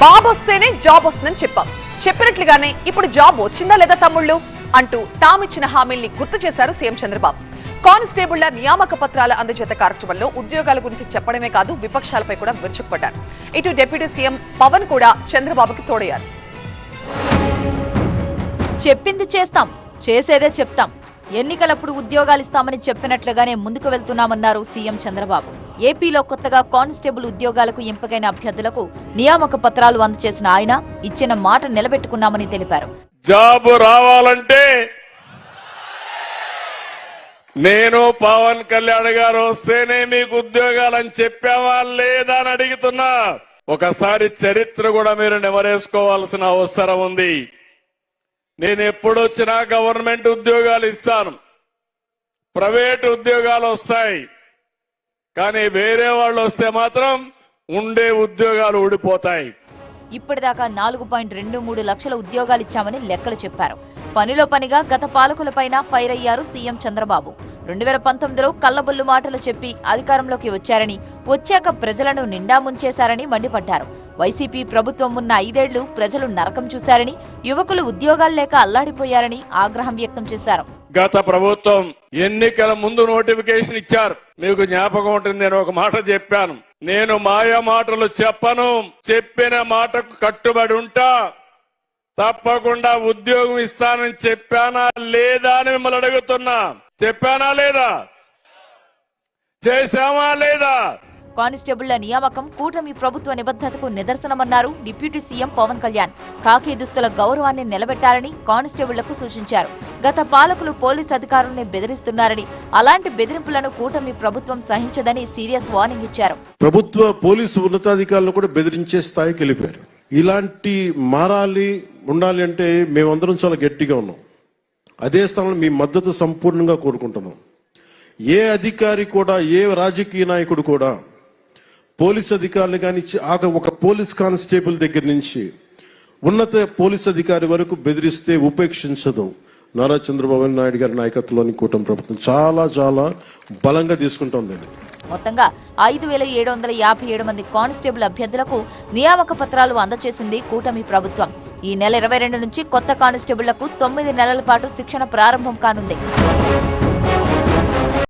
బాబు వస్తేనే జాబ్ వస్తుందని చెప్పాం. చెప్పినట్లుగానే ఇప్పుడు జాబ్ వచ్చిందా లేదా తమ్ముళ్ళు అంటూ తామిచ్చిన హామీల్ని గుర్తు చేశారు సీఎం చంద్రబాబు. కానిస్టేబుళ్ల నియామక పత్రాల అందజేత కార్యక్రమంలో ఉద్యోగాల గురించి చెప్పడమే కాదు, విపక్షాలపై కూడా విరుచుకుపడ్డారు. ఇటు డిప్యూటీ సీఎం పవన్ కూడా చంద్రబాబుకి తోడయ్యారు. చెప్పింది చేస్తాం, చేసేదే చెప్తాం. ఎన్నికలప్పుడు ఉద్యోగాలు ఇస్తామని చెప్పినట్లుగానే ముందుకు వెళ్తున్నామన్నారు సీఎం చంద్రబాబు. ఏపీలో కొత్తగా కానిస్టేబుల్ ఉద్యోగాలకు ఎంపికైన అభ్యర్థులకు నియామక పత్రాలు అందజేసిన ఆయన ఇచ్చిన మాట నిలబెట్టుకున్నామని తెలిపారు. జాబ్ రావాలంటే నేను పవన్ కళ్యాణ్ గారు వస్తేనే మీకు ఉద్యోగాలని చెప్పావా లేదా అని అడుగుతున్నా. ఒకసారి చరిత్ర కూడా మీరు నెమరేసుకోవాల్సిన అవసరం ఉంది. నేను ఎప్పుడొచ్చినా గవర్నమెంట్ ఉద్యోగాలు ఇస్తాను, ప్రైవేట్ ఉద్యోగాలు వస్తాయి, కానీ వేరే వాళ్ళు వస్తే మాత్రం ఉండే ఉద్యోగాలు ఊడిపోతాయి. ఇప్పటిదాకా 4.23 లక్షల ఉద్యోగాలు ఇచ్చామని లెక్కలు చెప్పారు. పనిలో పనిగా గత పాలకులపైన ఫైర్ అయ్యారు సీఎం చంద్రబాబు. 2019లో కల్లబొల్లు మాటలు చెప్పి అధికారంలోకి వచ్చారని, వచ్చాక ప్రజలను నిండా ముంచేశారని మండిపడ్డారు. వైసీపీ ప్రభుత్వం ఉన్న 5 ఏళ్లు ప్రజలు నరకం చూశారని, యువకులు ఉద్యోగాలు లేక అల్లాడిపోయారని ఆగ్రహం వ్యక్తం చేశారు. గత ప్రభుత్వం ఎన్నికల ముందు నోటిఫికేషన్ ఇచ్చారు. మీకు జ్ఞాపకం ఉంటుంది, నేను ఒక మాట చెప్పాను. నేను మాయ మాటలు చెప్పను, చెప్పిన మాటకు కట్టుబడి ఉంటా, తప్పకుండా ఉద్యోగం ఇస్తానని చెప్పానా లేదా అని మిమ్మల్ని అడుగుతున్నా. చెప్పానా లేదా? చేశామా లేదా? కానిస్టేబుళ్ల నియామకం కూటమి ప్రభుత్వ నిబద్ధతకు నిదర్శనమన్నారు డిప్యూటీ సీఎం పవన్ కళ్యాణ్. కాకి దుస్తుల గౌరవాన్ని నిలబెట్టాలని కానిస్టేబుళ్లకు సూచించారు. గత పాలకులు పోలీసు అధికారుల్ని బెదిరిస్తున్నారని, అలాంటి బెదిరింపులను కూటమి ప్రభుత్వం సహించదని సీరియస్ వార్నింగ్ ఇచ్చారు. ప్రభుత్వ పోలీసు ఉన్నతాధికారులను కూడా బెదిరించే స్థాయికి వెళ్ళిపోయారు. ఇలాంటి మారాలి ఉండాలి అంటే మేమందరం చాలా గట్టిగా ఉన్నాం. అదే స్థానంలో మీ మద్దతు సంపూర్ణంగా కోరుకుంటున్నాం. ఏ అధికారి కూడా, ఏ రాజకీయ నాయకుడు కూడా పోలీస్ అధికారులు కానీ, ఒక పోలీస్ కానిస్టేబుల్ దగ్గర నుంచి ఉన్నత పోలీస్ అధికారి వరకు బెదిరిస్తే ఉపేక్షించదు. నారా చంద్రబాబు నాయుడు గారి నాయకత్వంలోని కూటమి ప్రభుత్వం చాలా చాలా బలంగా తీసుకుంటోంది. మొత్తంగా 5,757 మంది కానిస్టేబుల్ అభ్యర్థులకు నియామక పత్రాలు అందజేసింది కూటమి ప్రభుత్వం. ఈ నెల 22 నుంచి కొత్త కానిస్టేబుళ్లకు 9 నెలల పాటు శిక్షణ ప్రారంభం కానుంది.